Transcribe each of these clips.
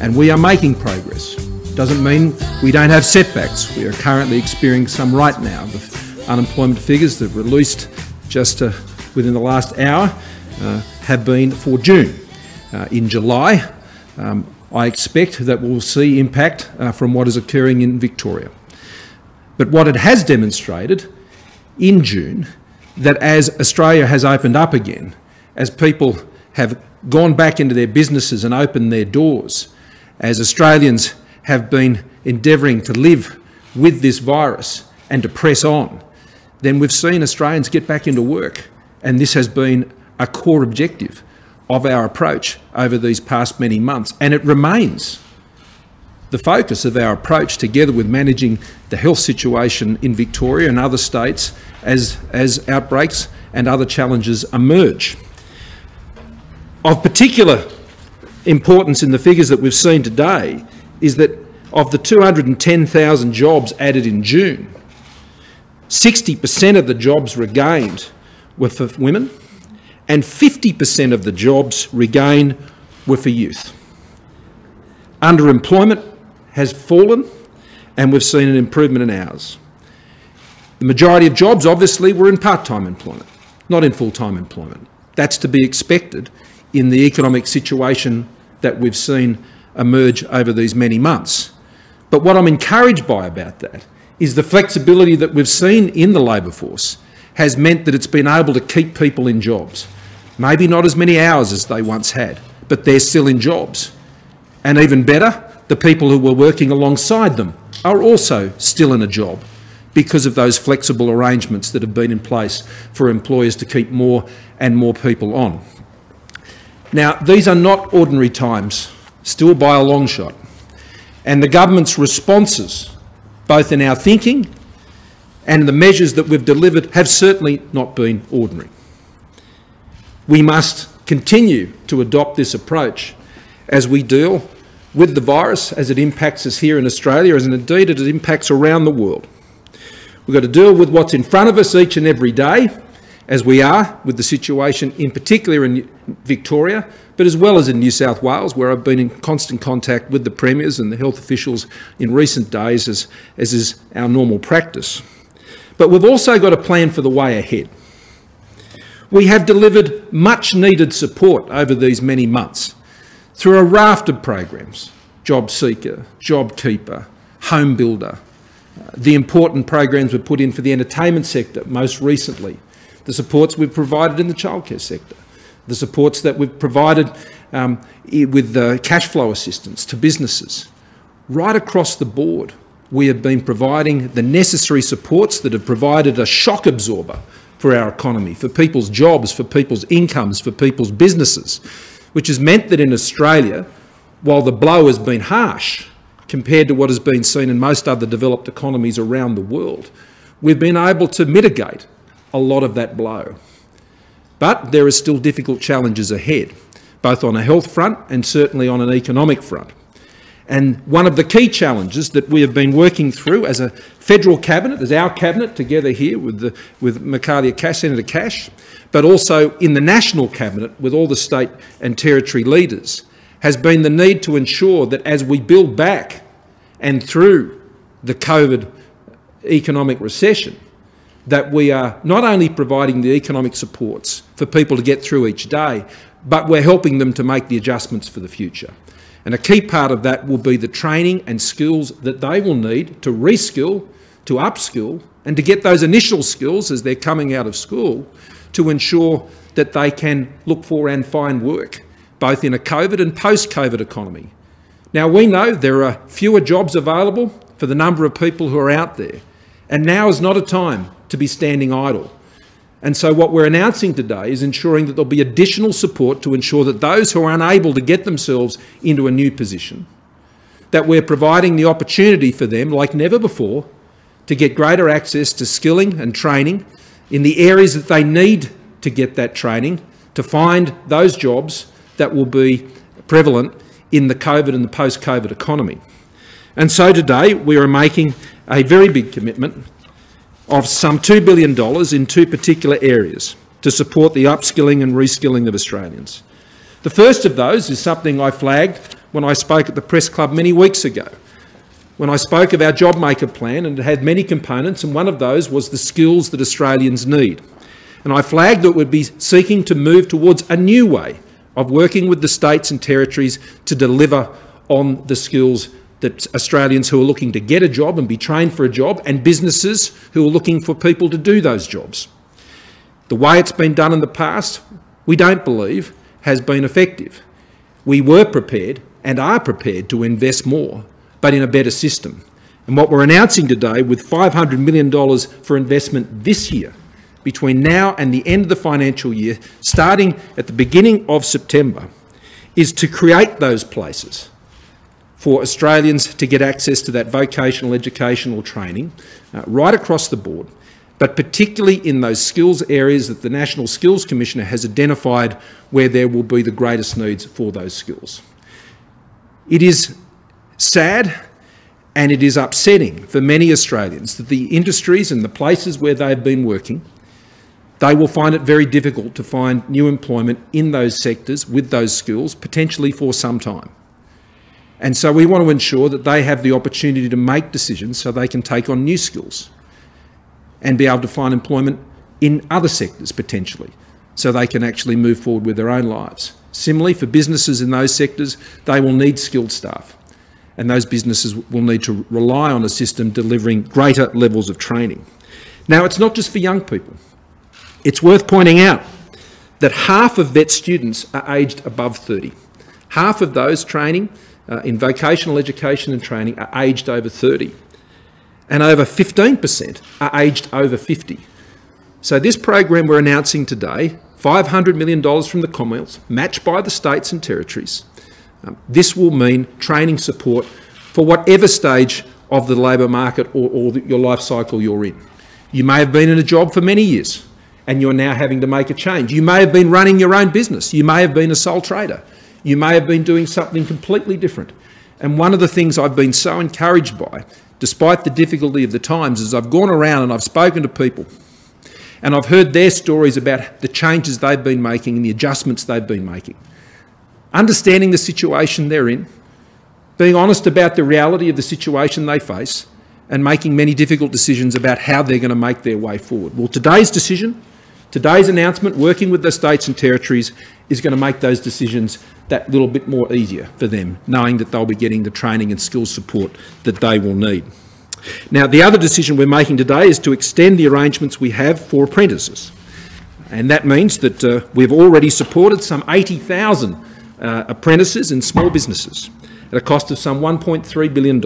and we are making progress. Doesn't mean we don't have setbacks. We are currently experiencing some right now. The unemployment figures that were released just within the last hour have been for June. In July, I expect that we'll see impact from what is occurring in Victoria. But what it has demonstrated in June, that as Australia has opened up again, as people have gone back into their businesses and opened their doors, as Australians have been endeavouring to live with this virus and to press on, then we've seen Australians get back into work. And this has been a core objective of our approach over these past many months. And it remains the focus of our approach, together with managing the health situation in Victoria and other states as outbreaks and other challenges emerge. Of particular importance in the figures that we've seen today is that of the 210,000 jobs added in June, 60% of the jobs regained were for women and 50% of the jobs regained were for youth. Underemployment has fallen and we've seen an improvement in hours. The majority of jobs obviously were in part-time employment, not in full-time employment. That's to be expected in the economic situation that we've seen emerge over these many months. But what I'm encouraged by about that is the flexibility that we've seen in the labour force has meant that it's been able to keep people in jobs. Maybe not as many hours as they once had, but they're still in jobs. And even better, the people who were working alongside them are also still in a job because of those flexible arrangements that have been in place for employers to keep more and more people on. Now, these are not ordinary times, still by a long shot. And the government's responses, both in our thinking and the measures that we've delivered, have certainly not been ordinary. We must continue to adopt this approach as we deal with the virus, as it impacts us here in Australia, as indeed it impacts around the world. We've got to deal with what's in front of us each and every day, as we are with the situation in particular in Victoria, but as well as in New South Wales, where I've been in constant contact with the premiers and the health officials in recent days, as is our normal practice. But we've also got a plan for the way ahead. We have delivered much needed support over these many months through a raft of programs: Job Seeker, JobKeeper, Home Builder, the important programs we've put in for the entertainment sector most recently, the supports we've provided in the childcare sector, the supports that we've provided with the cash flow assistance to businesses. Right across the board, we have been providing the necessary supports that have provided a shock absorber for our economy, for people's jobs, for people's incomes, for people's businesses, which has meant that in Australia, while the blow has been harsh compared to what has been seen in most other developed economies around the world, we've been able to mitigate a lot of that blow. But there are still difficult challenges ahead, both on a health front and certainly on an economic front. And one of the key challenges that we have been working through as a federal cabinet, as our cabinet together here with Michaelia Cash, Senator Cash, but also in the national cabinet with all the state and territory leaders, has been the need to ensure that as we build back and through the COVID economic recession, that we are not only providing the economic supports for people to get through each day, but we're helping them to make the adjustments for the future. And a key part of that will be the training and skills that they will need to reskill, to upskill, and to get those initial skills as they're coming out of school to ensure that they can look for and find work, both in a COVID and post-COVID economy. Now, we know there are fewer jobs available for the number of people who are out there, and now is not a time to be standing idle. And so what we're announcing today is ensuring that there'll be additional support to ensure that those who are unable to get themselves into a new position, that we're providing the opportunity for them, like never before, to get greater access to skilling and training in the areas that they need to get that training, to find those jobs that will be prevalent in the COVID and the post-COVID economy. And so today we are making a very big commitment of some $2 billion in two particular areas to support the upskilling and reskilling of Australians. The first of those is something I flagged when I spoke at the Press Club many weeks ago, when I spoke of our JobMaker plan, and it had many components, and one of those was the skills that Australians need. And I flagged that we'd be seeking to move towards a new way of working with the states and territories to deliver on the skills that Australians who are looking to get a job and be trained for a job, and businesses who are looking for people to do those jobs. The way it's been done in the past, we don't believe has been effective. We were prepared and are prepared to invest more, but in a better system. And what we're announcing today, with $500 million for investment this year, between now and the end of the financial year, starting at the beginning of September, is to create those places for Australians to get access to that vocational educational training right across the board, but particularly in those skills areas that the National Skills Commissioner has identified where there will be the greatest needs for those skills. It is sad and it is upsetting for many Australians that the industries and the places where they've been working, they will find it very difficult to find new employment in those sectors with those skills, potentially for some time. And so we want to ensure that they have the opportunity to make decisions so they can take on new skills and be able to find employment in other sectors potentially, so they can actually move forward with their own lives. Similarly, for businesses in those sectors, they will need skilled staff, and those businesses will need to rely on a system delivering greater levels of training. Now, it's not just for young people. It's worth pointing out that half of VET students are aged above 30. Half of those training in vocational education and training are aged over 30, and over 15% are aged over 50. So this program we're announcing today, $500 million from the Commonwealth, matched by the states and territories, this will mean training support for whatever stage of the labour market or your life cycle you're in. You may have been in a job for many years and you're now having to make a change. You may have been running your own business. You may have been a sole trader. You may have been doing something completely different. And one of the things I've been so encouraged by, despite the difficulty of the times, is I've gone around and I've spoken to people and I've heard their stories about the changes they've been making and the adjustments they've been making. Understanding the situation they're in, being honest about the reality of the situation they face, and making many difficult decisions about how they're going to make their way forward. Well, today's decision, today's announcement, working with the states and territories, is going to make those decisions that little bit more easier for them, knowing that they'll be getting the training and skills support that they will need. Now, the other decision we're making today is to extend the arrangements we have for apprentices. And that means that we've already supported some 80,000 apprentices in small businesses at a cost of some $1.3 billion.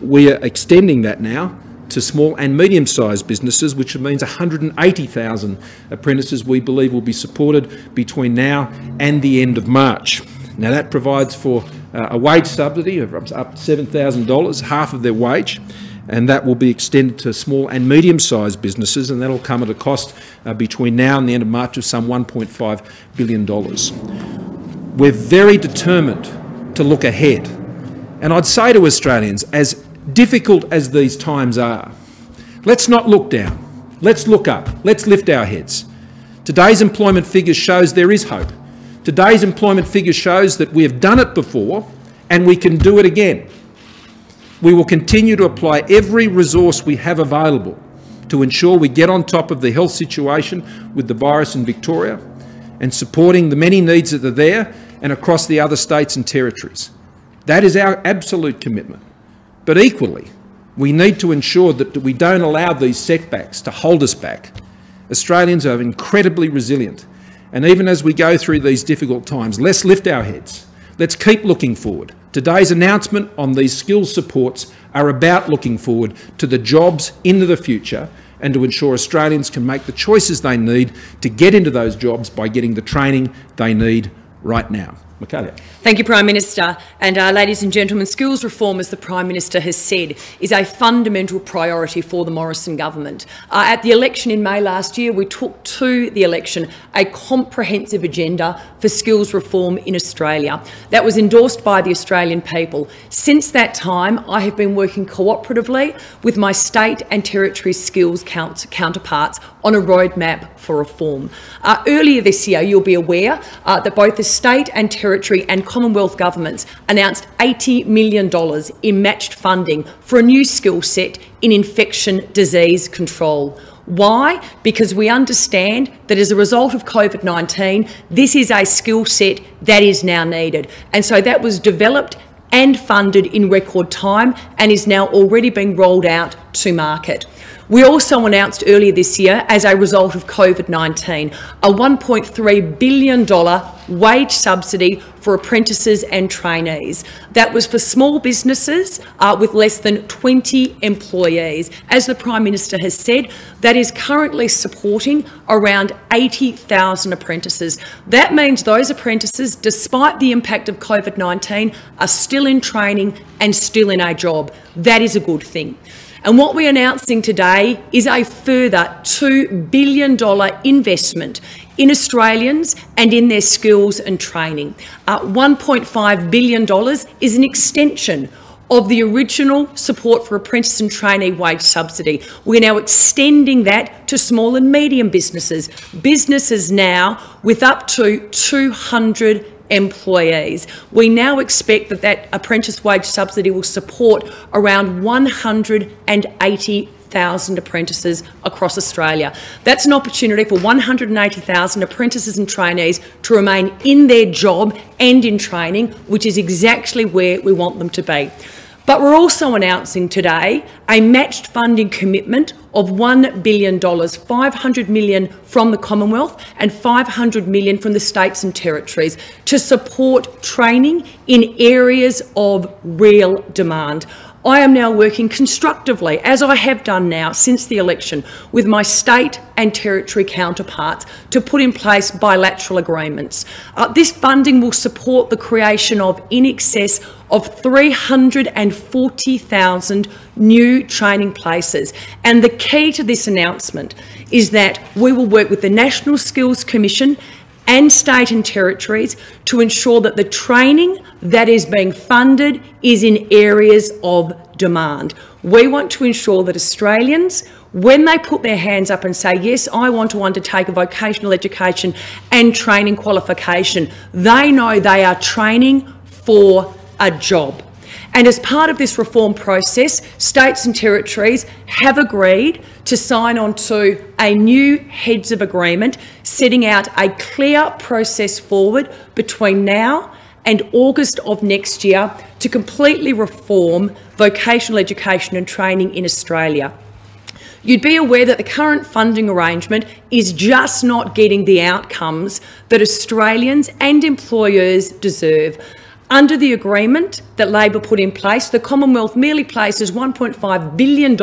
We are extending that now to small and medium-sized businesses, which means 180,000 apprentices we believe will be supported between now and the end of March. Now that provides for a wage subsidy of up to $7,000, half of their wage, and that will be extended to small and medium-sized businesses, and that will come at a cost between now and the end of March of some $1.5 billion. We're very determined to look ahead, and I'd say to Australians, as difficult as these times are, let's not look down, let's look up, let's lift our heads. Today's employment figures shows there is hope. Today's employment figures shows that we have done it before and we can do it again. We will continue to apply every resource we have available to ensure we get on top of the health situation with the virus in Victoria and supporting the many needs that are there and across the other states and territories. That is our absolute commitment. But equally, we need to ensure that we don't allow these setbacks to hold us back. Australians are incredibly resilient, and even as we go through these difficult times, let's lift our heads. Let's keep looking forward. Today's announcement on these skills supports are about looking forward to the jobs into the future and to ensure Australians can make the choices they need to get into those jobs by getting the training they need right now. Michaelia. Thank you, Prime Minister. And ladies and gentlemen, skills reform, as the Prime Minister has said, is a fundamental priority for the Morrison government. At the election in May last year, we took to the election a comprehensive agenda for skills reform in Australia. That was endorsed by the Australian people. Since that time, I have been working cooperatively with my state and territory skills counterparts on a roadmap for reform. Earlier this year, you'll be aware that both the state and territory and Commonwealth governments announced $80 million in matched funding for a new skill set in infection disease control. Why? Because we understand that as a result of COVID-19, this is a skill set that is now needed. And so that was developed and funded in record time and is now already being rolled out to market. We also announced earlier this year, as a result of COVID-19, a $1.3 billion wage subsidy for apprentices and trainees. That was for small businesses with less than 20 employees. As the Prime Minister has said, that is currently supporting around 80,000 apprentices. That means those apprentices, despite the impact of COVID-19, are still in training and still in a job. That is a good thing. And what we're announcing today is a further $2 billion investment in Australians and in their skills and training. $1.5 billion is an extension of the original support for apprentice and trainee wage subsidy. We're now extending that to small and medium businesses, businesses now with up to 200 employees. We now expect that that apprentice wage subsidy will support around 180,000 apprentices across Australia. That's an opportunity for 180,000 apprentices and trainees to remain in their job and in training, which is exactly where we want them to be. But we're also announcing today a matched funding commitment of $1 billion, $500 million from the Commonwealth and $500 million from the states and territories to support training in areas of real demand. I am now working constructively, as I have done now since the election, with my state and territory counterparts to put in place bilateral agreements. This funding will support the creation of in excess of 340,000 new training places. And the key to this announcement is that we will work with the National Skills Commission and state and territories to ensure that the training that is being funded is in areas of demand. We want to ensure that Australians, when they put their hands up and say, yes, I want to undertake a vocational education and training qualification, they know they are training for a job. And as part of this reform process, states and territories have agreed to sign on to a new heads of agreement, setting out a clear process forward between now and August of next year to completely reform vocational education and training in Australia. You'd be aware that the current funding arrangement is just not getting the outcomes that Australians and employers deserve. Under the agreement that Labor put in place, the Commonwealth merely places $1.5 billion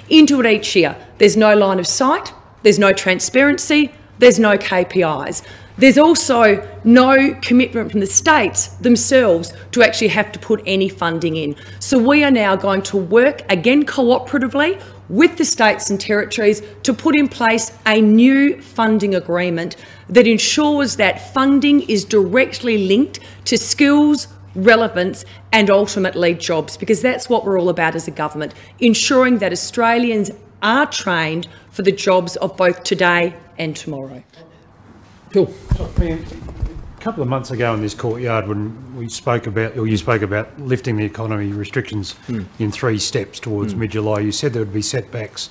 into it each year. There's no line of sight, there's no transparency, there's no KPIs. There's also no commitment from the states themselves to actually have to put any funding in. So we are now going to work, again cooperatively, with the states and territories to put in place a new funding agreement that ensures that funding is directly linked to skills, relevance and ultimately jobs, because that's what we're all about as a government, ensuring that Australians are trained for the jobs of both today and tomorrow. Cool. A couple of months ago in this courtyard, when we spoke about, or you spoke about lifting the economy restrictions in 3 steps towards mid-July, you said there would be setbacks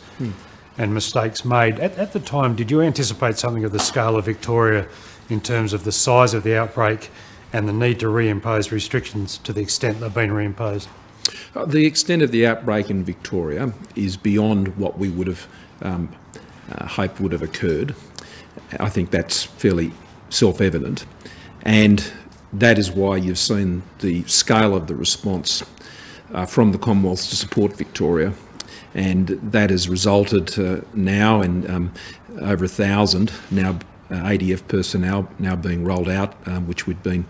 and mistakes made. At the time, did you anticipate something of the scale of Victoria in terms of the size of the outbreak and the need to reimpose restrictions to the extent they've been reimposed? The extent of the outbreak in Victoria is beyond what we would have hoped would have occurred. I think that's fairly self-evident, and that is why you've seen the scale of the response from the Commonwealth to support Victoria, and that has resulted now in over 1,000 now ADF personnel now being rolled out, which we've been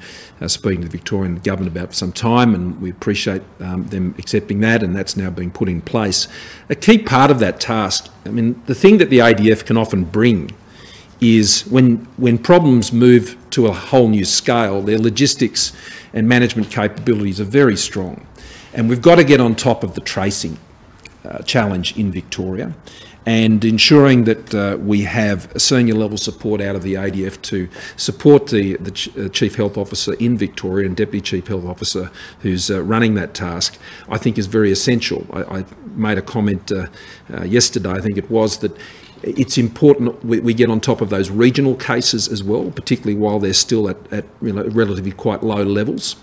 speaking to the Victorian Government about for some time, and we appreciate them accepting that, and that's now being put in place. A key part of that task, I mean, the thing that the ADF can often bring is when problems move to a whole new scale, their logistics and management capabilities are very strong. And we've got to get on top of the tracing challenge in Victoria, and ensuring that we have senior level support out of the ADF to support the Chief Health Officer in Victoria and Deputy Chief Health Officer who's running that task, I think is very essential. I made a comment yesterday, I think it was, that it's important we get on top of those regional cases as well, particularly while they're still at relatively quite low levels.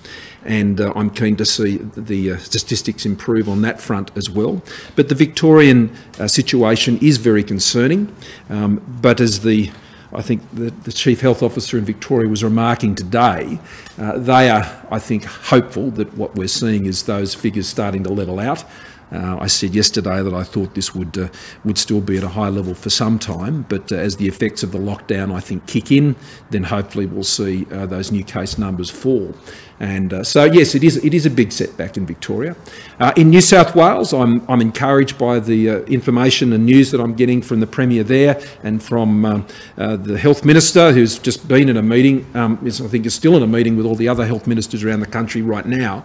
And I'm keen to see the statistics improve on that front as well. But the Victorian situation is very concerning. But as I think the Chief Health Officer in Victoria was remarking today, they are, I think, hopeful that what we're seeing is those figures starting to level out. I said yesterday that I thought this would still be at a high level for some time, but as the effects of the lockdown, I think, kick in, then hopefully we'll see those new case numbers fall. And so, yes, it is a big setback in Victoria. In New South Wales, I'm encouraged by the information and news that I'm getting from the Premier there and from the Health Minister, who's just been in a meeting, I think is still in a meeting with all the other health ministers around the country right now,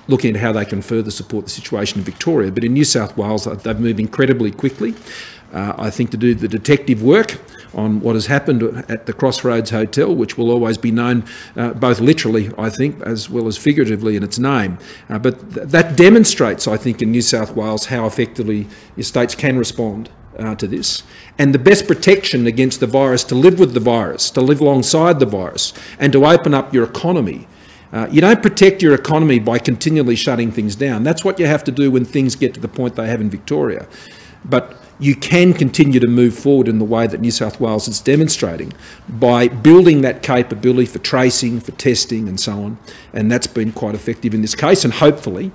looking at how they can further support the situation in Victoria. But in New South Wales, they've moved incredibly quickly. I think to do the detective work on what has happened at the Crossroads Hotel, which will always be known both literally, I think, as well as figuratively in its name. But that demonstrates, I think, in New South Wales how effectively your states can respond to this. And the best protection against the virus, to live with the virus, to live alongside the virus, and to open up your economy. You don't protect your economy by continually shutting things down. That's what you have to do when things get to the point they have in Victoria. But you can continue to move forward in the way that New South Wales is demonstrating by building that capability for tracing, for testing and so on. And that's been quite effective in this case, and hopefully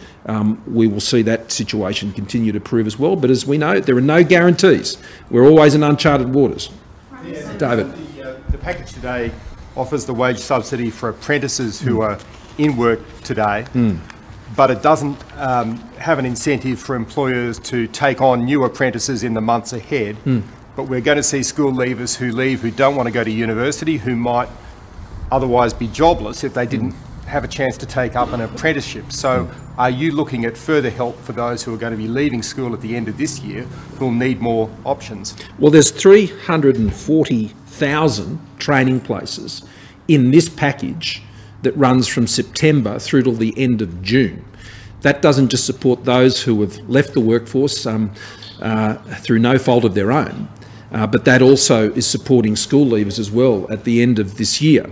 we will see that situation continue to prove as well. But as we know, there are no guarantees. We're always in uncharted waters. Yeah, David. The package today offers the wage subsidy for apprentices who are in work today, but it doesn't have an incentive for employers to take on new apprentices in the months ahead. But we're going to see school leavers who leave who don't want to go to university, who might otherwise be jobless if they didn't have a chance to take up an apprenticeship. So are you looking at further help for those who are going to be leaving school at the end of this year who will need more options? Well, there's 340,000 training places in this package that runs from September through till the end of June. That doesn't just support those who have left the workforce through no fault of their own, but that also is supporting school leavers as well at the end of this year.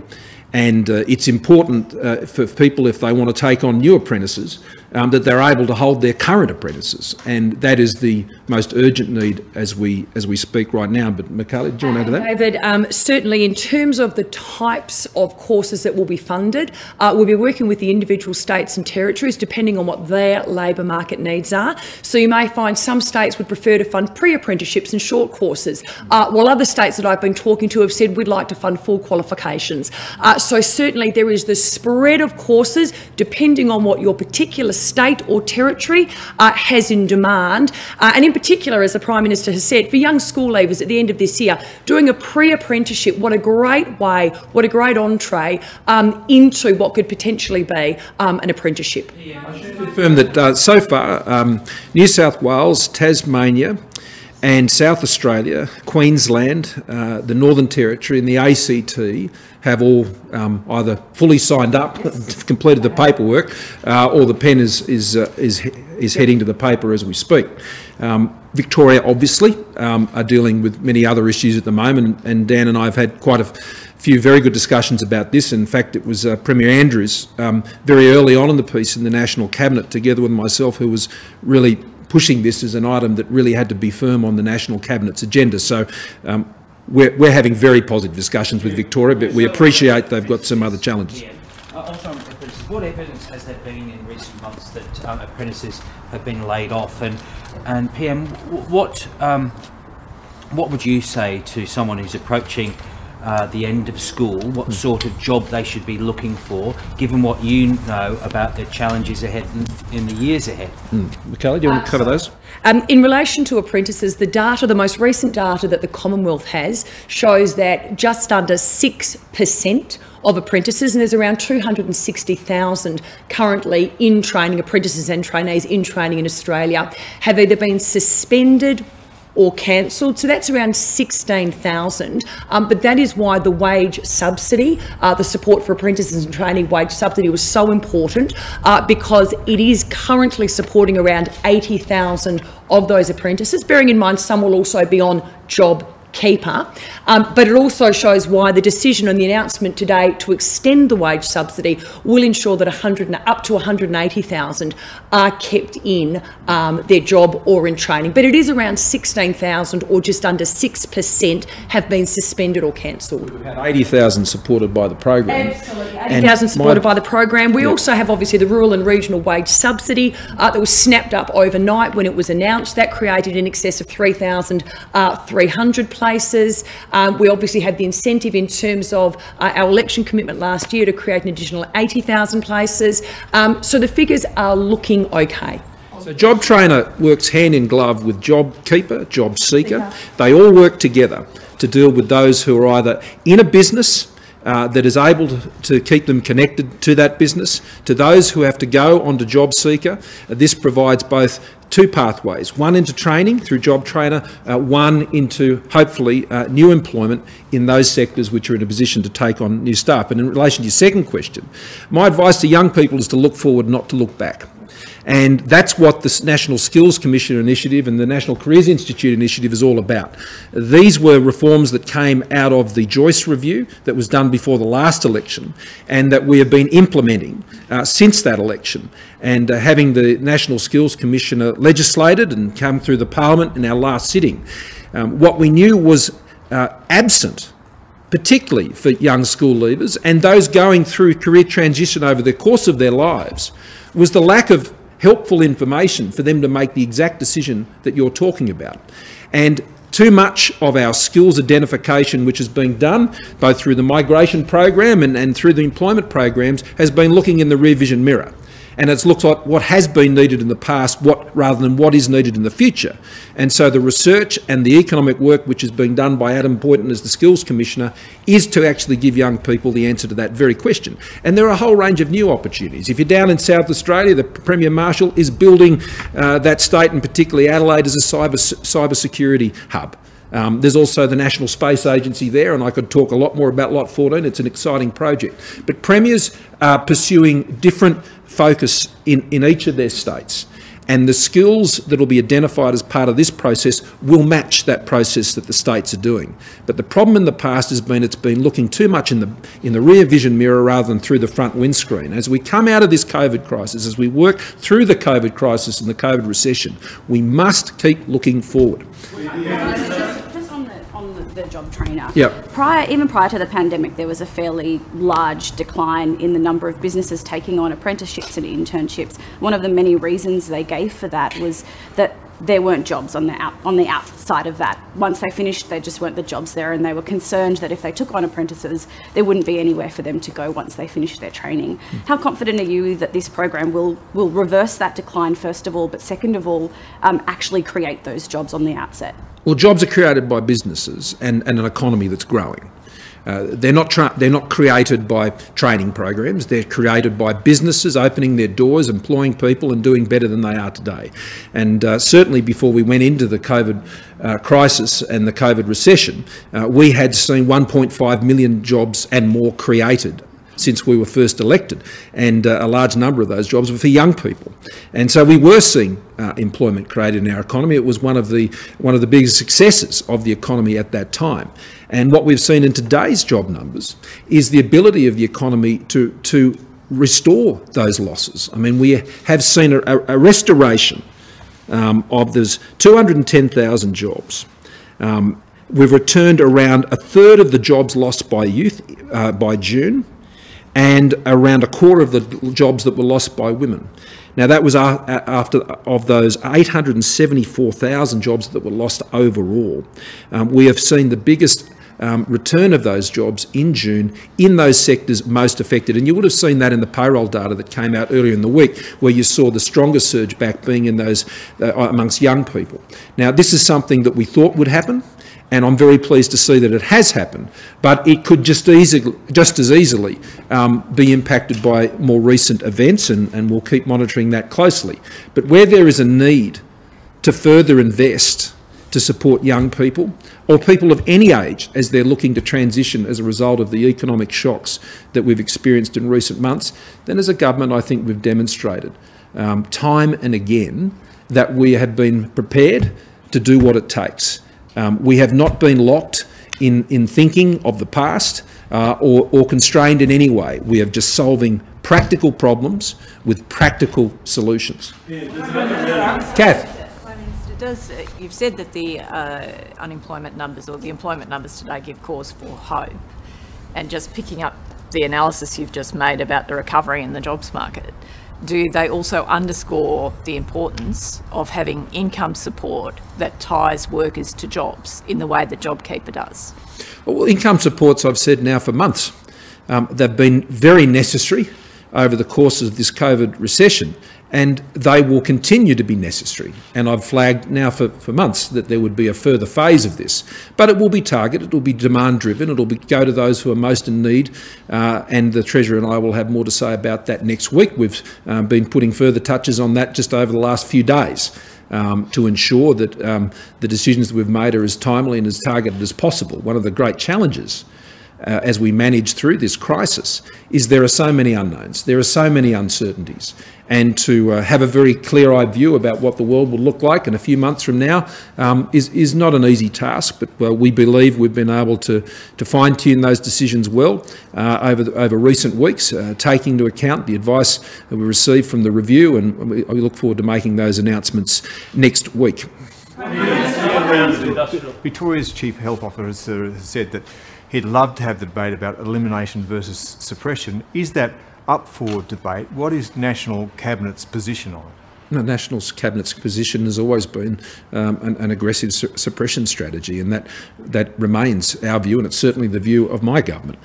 And it's important for people, if they want to take on new apprentices, that they're able to hold their current apprentices, and that is the most urgent need as we speak right now. But Michaela, do you want to add to that? David, certainly in terms of the types of courses that will be funded, we'll be working with the individual states and territories depending on what their labour market needs are. So you may find some states would prefer to fund pre-apprenticeships and short courses, while other states that I've been talking to have said we'd like to fund full qualifications. So certainly there is the spread of courses depending on what your particular state or territory has in demand. And in particular, as the Prime Minister has said, for young school leavers at the end of this year, doing a pre-apprenticeship, what a great way, what a great entree into what could potentially be an apprenticeship. I should confirm that so far, New South Wales, Tasmania and South Australia, Queensland, the Northern Territory and the ACT have all either fully signed up, completed the paperwork, or the pen is heading to the paper as we speak. Victoria, obviously, are dealing with many other issues at the moment, and Dan and I have had quite a few very good discussions about this. In fact, it was Premier Andrews very early on in the piece in the National Cabinet, together with myself, who was really pushing this as an item that really had to be firm on the National Cabinet's agenda. So we're having very positive discussions with Victoria, but we appreciate they've got some other challenges. Yeah. Also on apprentices, what evidence has there been in recent months that apprentices have been laid off? And PM, what would you say to someone who's approaching the end of school, what sort of job they should be looking for, given what you know about the challenges ahead in the years ahead. Michaela, do you want to cover those? In relation to apprentices, the data, the most recent data that the Commonwealth has, shows that just under 6% of apprentices, and there's around 260,000 currently in training, apprentices and trainees in training in Australia, have either been suspended or cancelled. So that's around 16,000. But that is why the wage subsidy, the support for apprentices and trainee wage subsidy, was so important, because it is currently supporting around 80,000 of those apprentices, bearing in mind some will also be on JobKeeper. But it also shows why the decision and the announcement today to extend the wage subsidy will ensure that up to 180,000 are kept in their job or in training. But it is around 16,000, or just under 6%, have been suspended or cancelled. We've had 80,000 supported by the program. Absolutely, 80,000 supported by the program. We also have obviously the rural and regional wage subsidy that was snapped up overnight when it was announced. That created in excess of 3,300 places. We obviously had the incentive in terms of our election commitment last year to create an additional 80,000 places. So the figures are looking okay. So Job Trainer works hand in glove with JobKeeper, Job Seeker. They all work together to deal with those who are either in a business that is able to keep them connected to that business, to those who have to go onto Job Seeker. This provides both two pathways, one into training through Job Trainer, one into hopefully new employment in those sectors which are in a position to take on new staff. And in relation to your second question, my advice to young people is to look forward, not to look back. And that's what the National Skills Commission initiative and the National Careers Institute initiative is all about. These were reforms that came out of the Joyce Review that was done before the last election, and that we have been implementing since that election. And having the National Skills Commission legislated and come through the Parliament in our last sitting, what we knew was absent, particularly for young school leavers and those going through career transition over the course of their lives, was the lack of helpful information for them to make the exact decision that you're talking about. And too much of our skills identification, which is being done both through the migration program and through the employment programs, has been looking in the rear vision mirror. And it's looked like what has been needed in the past rather than what is needed in the future. And so the research and the economic work which is being done by Adam Boynton as the Skills Commissioner is to actually give young people the answer to that very question. And there are a whole range of new opportunities. If you're down in South Australia, the Premier Marshall is building that state, and particularly Adelaide, as a cyber security hub. There's also the National Space Agency there, and I could talk a lot more about Lot 14. It's an exciting project. But premiers are pursuing different focus in each of their states, and the skills that will be identified as part of this process will match that process that the states are doing. But the problem in the past has been it's been looking too much in the rear vision mirror rather than through the front windscreen. As we come out of this COVID crisis, as we work through the COVID crisis and the COVID recession, we must keep looking forward. The Job Trainer. Yep. Even prior to the pandemic, there was a fairly large decline in the number of businesses taking on apprenticeships and internships. One of the many reasons they gave for that was that there weren't jobs on the outside of that. Once they finished, there just weren't the jobs there, and they were concerned that if they took on apprentices, there wouldn't be anywhere for them to go once they finished their training. How confident are you that this program will reverse that decline, first of all, but second of all, actually create those jobs on the outset? Well, jobs are created by businesses and an economy that's growing. They're not created by training programs. They're created by businesses opening their doors, employing people and doing better than they are today. And certainly before we went into the COVID crisis and the COVID recession, we had seen 1.5 million jobs and more created since we were first elected, and a large number of those jobs were for young people. And so we were seeing employment created in our economy. It was one of the biggest successes of the economy at that time. And what we've seen in today's job numbers is the ability of the economy to restore those losses. I mean, we have seen a restoration of those 210,000 jobs. We've returned around a third of the jobs lost by youth by June, and around a quarter of the jobs that were lost by women. Now, that was after of those 874,000 jobs that were lost overall. We have seen the biggest return of those jobs in June in those sectors most affected. And you would have seen that in the payroll data that came out earlier in the week, where you saw the strongest surge back being in those amongst young people. Now, this is something that we thought would happen, and I'm very pleased to see that it has happened, but it could just as easily be impacted by more recent events, and we'll keep monitoring that closely. But where there is a need to further invest to support young people or people of any age as they're looking to transition as a result of the economic shocks that we've experienced in recent months, then as a government I think we've demonstrated time and again that we have been prepared to do what it takes. We have not been locked in thinking of the past or constrained in any way. We are just solving practical problems with practical solutions. Kath. You've said that the unemployment numbers or the employment numbers today give cause for hope, and just picking up the analysis you've just made about the recovery in the jobs market, do they also underscore the importance of having income support that ties workers to jobs in the way that JobKeeper does? Well, income supports, I've said now for months, they've been very necessary over the course of this COVID recession, and they will continue to be necessary. And I've flagged now for months that there would be a further phase of this. But it will be targeted, it will be demand-driven, it will go to those who are most in need, and the Treasurer and I will have more to say about that next week. We've been putting further touches on that just over the last few days to ensure that the decisions that we've made are as timely and as targeted as possible. One of the great challenges as we manage through this crisis is there are so many unknowns, there are so many uncertainties, and to have a very clear-eyed view about what the world will look like in a few months from now is not an easy task, but we believe we've been able to fine-tune those decisions well over recent weeks, taking into account the advice that we received from the review, and we look forward to making those announcements next week. Victoria's Chief Health Officer has said that he'd love to have the debate about elimination versus suppression. Is that up for debate? What is National Cabinet's position on it? The National Cabinet's position has always been an aggressive suppression strategy, and that remains our view, and it's certainly the view of my government.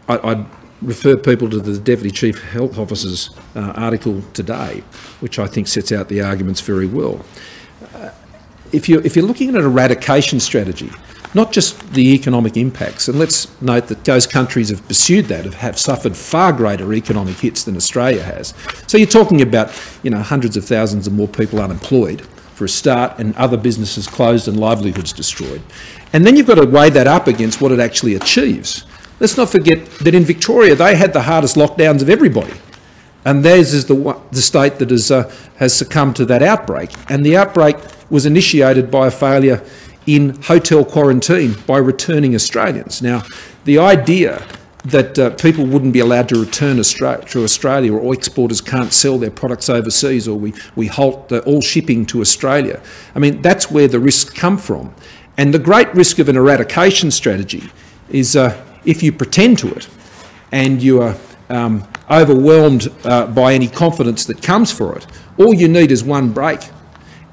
I'd refer people to the Deputy Chief Health Officer's article today, which I think sets out the arguments very well. If you're looking at an eradication strategy, not just the economic impacts, and let's note that those countries have pursued that, have suffered far greater economic hits than Australia has. So you're talking about, hundreds of thousands of more people unemployed for a start, and other businesses closed and livelihoods destroyed. And then you've got to weigh that up against what it actually achieves. Let's not forget that in Victoria they had the hardest lockdowns of everybody, and theirs is the state that has succumbed to that outbreak. And the outbreak was initiated by a failure in hotel quarantine by returning Australians. Now, the idea that people wouldn't be allowed to return to Australia, or exporters can't sell their products overseas, or we halt all shipping to Australia, I mean, that's where the risks come from. And the great risk of an eradication strategy is if you pretend to it and you are overwhelmed by any confidence that comes for it, all you need is one break,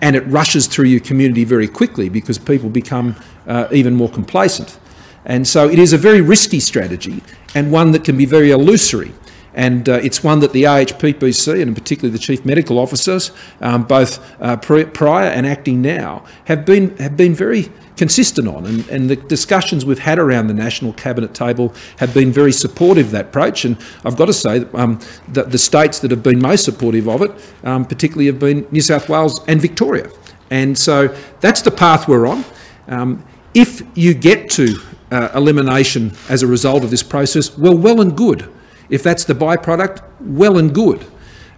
and it rushes through your community very quickly because people become even more complacent. And so it is a very risky strategy, and one that can be very illusory. And it's one that the AHPPC, and particularly the Chief Medical Officers, both prior and acting now, have been very consistent on. And the discussions we've had around the National Cabinet table have been very supportive of that approach. And I've got to say that the states that have been most supportive of it, particularly, have been New South Wales and Victoria. And so that's the path we're on. If you get to elimination as a result of this process, well and good. If that's the byproduct, well and good.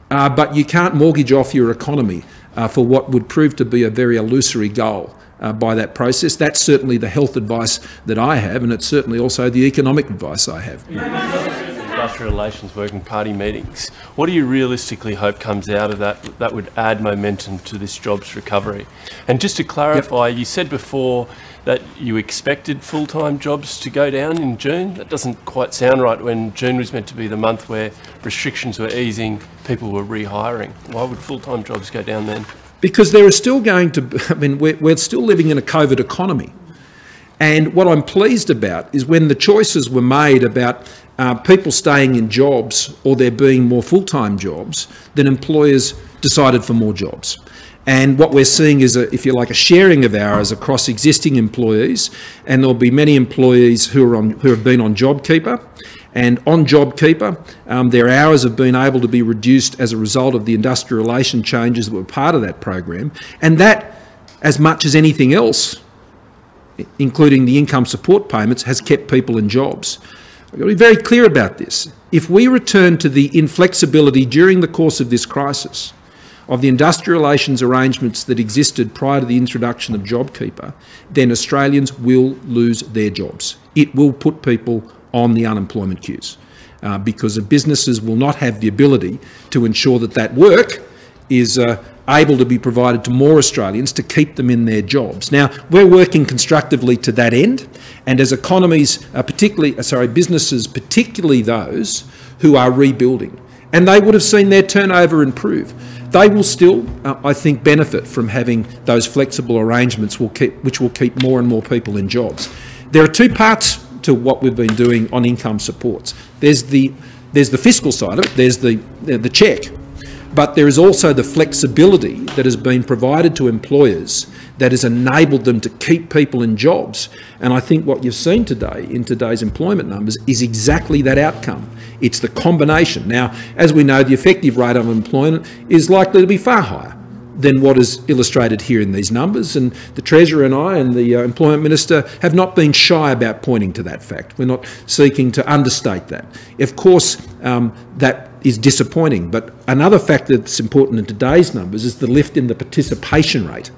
But you can't mortgage off your economy for what would prove to be a very illusory goal by that process. That's certainly the health advice that I have, and it's certainly also the economic advice I have. Industrial Relations Working Party meetings. What do you realistically hope comes out of that would add momentum to this jobs recovery? And just to clarify, you said before that you expected full-time jobs to go down in June. That doesn't quite sound right when June was meant to be the month where restrictions were easing, people were rehiring. Why would full-time jobs go down then? Because there are still going to, I mean, we're still living in a COVID economy. And what I'm pleased about is when the choices were made about people staying in jobs or there being more full-time jobs, then employers decided for more jobs. And what we're seeing is, if you like, a sharing of hours across existing employees, and there'll be many employees who have been on JobKeeper. And on JobKeeper, their hours have been able to be reduced as a result of the industrial relation changes that were part of that program. And that, as much as anything else, including the income support payments, has kept people in jobs. I've got to be very clear about this. If we return to the inflexibility during the course of this crisis of the industrial relations arrangements that existed prior to the introduction of JobKeeper, then Australians will lose their jobs. It will put people on the unemployment queues because the businesses will not have the ability to ensure that that work is able to be provided to more Australians to keep them in their jobs. Now, we're working constructively to that end, and as economies, businesses, particularly those who are rebuilding, and they would have seen their turnover improve, they will still, I think, benefit from having those flexible arrangements which will keep more and more people in jobs. There are two parts to what we've been doing on income supports. There's the fiscal side of it, there's the check, but there is also the flexibility that has been provided to employers that has enabled them to keep people in jobs. And I think what you've seen today in today's employment numbers is exactly that outcome. It's the combination. Now, as we know, the effective rate of employment is likely to be far higher than what is illustrated here in these numbers, and the Treasurer and I and the Employment Minister have not been shy about pointing to that fact. We're not seeking to understate that. Of course, that is disappointing, but another factor that's important in today's numbers is the lift in the participation rate.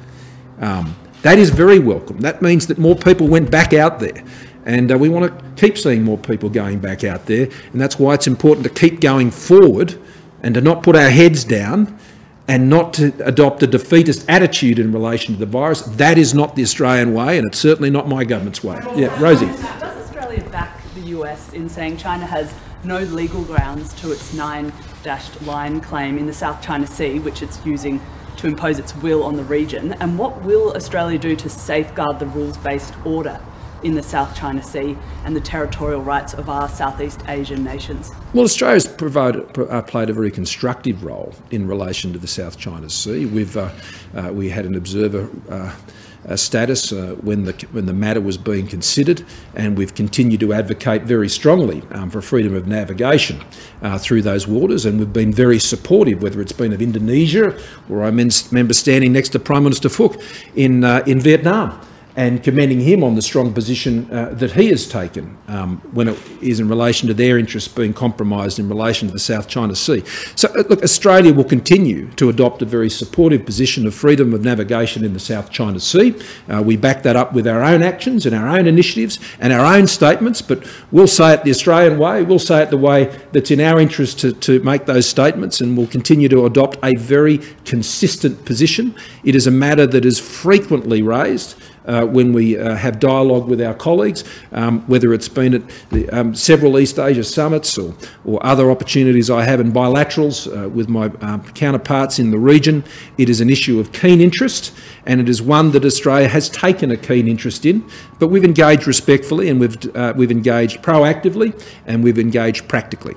That is very welcome. That means that more people went back out there, and we want to keep seeing more people going back out there, and that's why it's important to keep going forward and to not put our heads down and not to adopt a defeatist attitude in relation to the virus. That is not the Australian way, and it's certainly not my government's way. Yeah, Rosie. Does Australia back the US in saying China has no legal grounds to its 9-line claim in the South China Sea, which it's using to impose its will on the region? And what will Australia do to safeguard the rules-based order in the South China Sea and the territorial rights of our Southeast Asian nations? Well, Australia's played a very constructive role in relation to the South China Sea. We had an observer status when the matter was being considered, and we've continued to advocate very strongly for freedom of navigation through those waters, and we've been very supportive, whether it's been of Indonesia, or I remember standing next to Prime Minister Phuc in Vietnam, and commending him on the strong position that he has taken when it is in relation to their interests being compromised in relation to the South China Sea. So, look, Australia will continue to adopt a very supportive position of freedom of navigation in the South China Sea. We back that up with our own actions and our own initiatives and our own statements, but we'll say it the Australian way, we'll say it the way that's in our interest to make those statements, and we'll continue to adopt a very consistent position. It is a matter that is frequently raised when we have dialogue with our colleagues, whether it's been at several East Asia summits or other opportunities I have in bilaterals with my counterparts in the region. It is an issue of keen interest, and it is one that Australia has taken a keen interest in, but we've engaged respectfully, and we've engaged proactively, and we've engaged practically.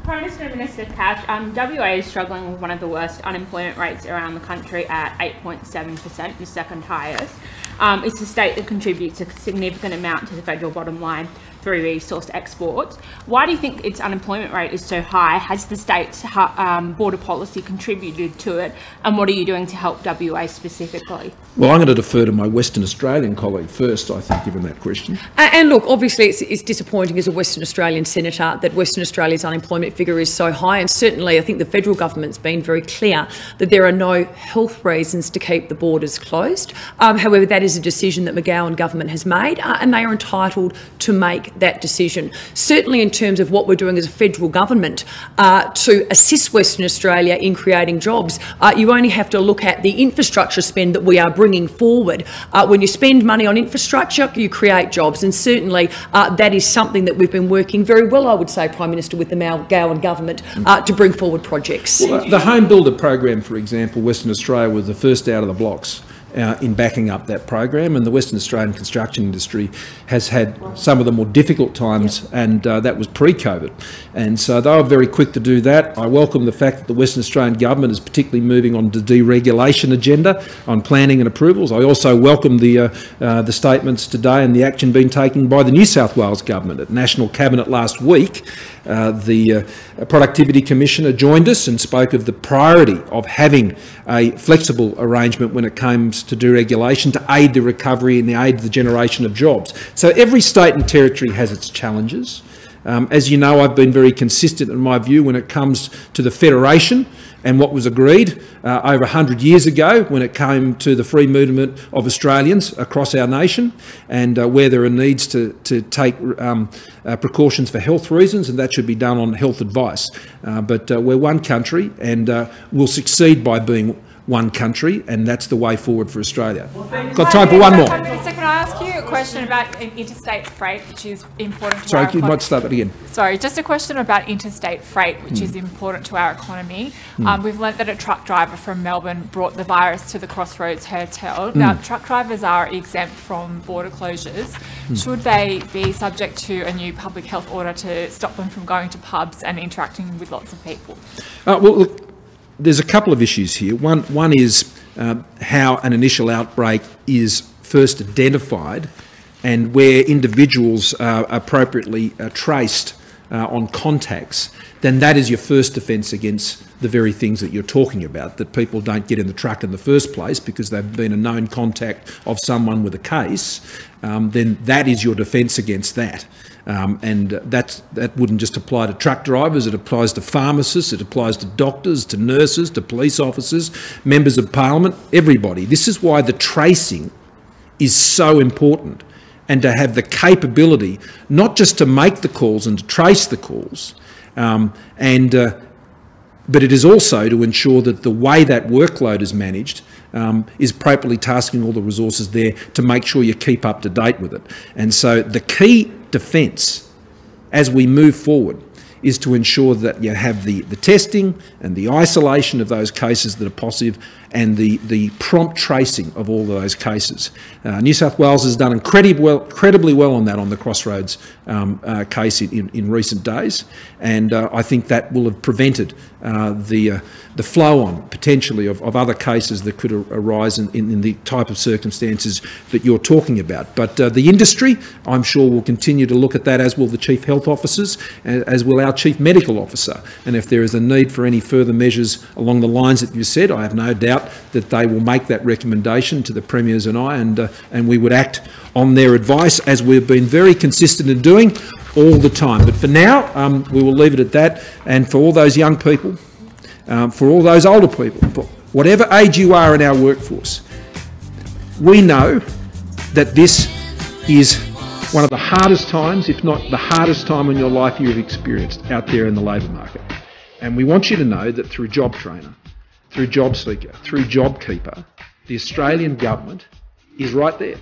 Prime Minister Cash, WA is struggling with one of the worst unemployment rates around the country at 8.7%, the second highest. It's a state that contributes a significant amount to the federal bottom line through resource exports. Why do you think its unemployment rate is so high? Has the state's border policy contributed to it? And what are you doing to help WA specifically? Well, I'm going to defer to my Western Australian colleague first, I think, given that question. And look, obviously it's disappointing as a Western Australian senator that Western Australia's unemployment figure is so high, and certainly I think the federal government's been very clear that there are no health reasons to keep the borders closed. However, that is a decision that McGowan government has made, and they are entitled to make that decision. Certainly in terms of what we're doing as a federal government to assist Western Australia in creating jobs, you only have to look at the infrastructure spend that we are bringing forward. When you spend money on infrastructure, you create jobs, and certainly that is something that we've been working very well, I would say, Prime Minister, with the McGowan government to bring forward projects. Well, the Home Builder program, for example, Western Australia was the first out of the blocks. in backing up that program, and the Western Australian construction industry has had some of the more difficult times, and that was pre-COVID. And so they were very quick to do that. I welcome the fact that the Western Australian government is particularly moving on the deregulation agenda on planning and approvals. I also welcome the statements today and the action being taken by the New South Wales government. At National Cabinet last week, the Productivity Commissioner joined us and spoke of the priority of having a flexible arrangement when it comes to deregulation to aid the recovery and the aid the generation of jobs. So every state and territory has its challenges. As you know, I've been very consistent in my view when it comes to the federation and what was agreed over 100 years ago when it came to the free movement of Australians across our nation, and where there are needs to take precautions for health reasons, and that should be done on health advice. But we're one country, and we'll succeed by being one country, and that's the way forward for Australia. Got time for one more. Prime Minister, can I ask you a question about interstate freight, which is important to our Sorry, economy? you might start that again. Sorry, just a question about interstate freight, which is important to our economy. We've learnt that a truck driver from Melbourne brought the virus to the Crossroads Hotel. Now, truck drivers are exempt from border closures. Should they be subject to a new public health order to stop them from going to pubs and interacting with lots of people? Well, look, there's a couple of issues here. One is how an initial outbreak is first identified and where individuals are appropriately traced on contacts, then that is your first defence against the very things that you're talking about, that people don't get in the truck in the first place because they've been a known contact of someone with a case. Then that is your defence against that. And that wouldn't just apply to truck drivers, it applies to pharmacists, it applies to doctors, to nurses, to police officers, members of parliament, everybody. This is why the tracing is so important, and to have the capability not just to make the calls and to trace the calls, but it is also to ensure that the way that workload is managed is appropriately tasking all the resources there to make sure you keep up to date with it. And so the key defence as we move forward is to ensure that you have the testing and the isolation of those cases that are positive and the prompt tracing of all of those cases. New South Wales has done incredibly well on that on the Crossroads case in recent days, and I think that will have prevented the flow-on, potentially, of other cases that could arise in the type of circumstances that you're talking about. But the industry, I'm sure, will continue to look at that, as will the Chief Health Officers, as will our Chief Medical Officer. And if there is a need for any further measures along the lines that you said, I have no doubt that they will make that recommendation to the Premiers and I, and we would act on their advice, as we've been very consistent in doing all the time. But for now, we will leave it at that. And for all those young people, for all those older people, for whatever age you are in our workforce, we know that this is one of the hardest times, if not the hardest time in your life you've experienced out there in the labour market. And we want you to know that through Job Trainer, through Job Seeker, through JobKeeper, the Australian government is right there.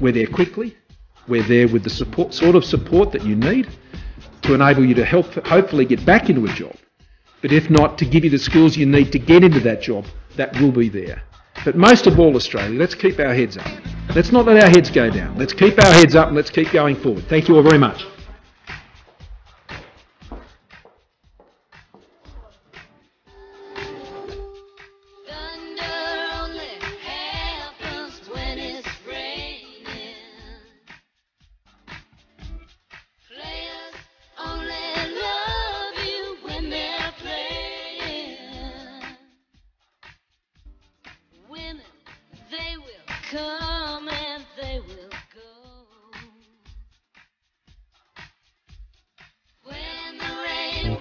We're there quickly, we're there with the sort of support that you need to enable you to hopefully get back into a job. But if not, to give you the skills you need to get into that job, that will be there. But most of all, Australia, let's keep our heads up. Let's not let our heads go down. Let's keep our heads up and let's keep going forward. Thank you all very much. Come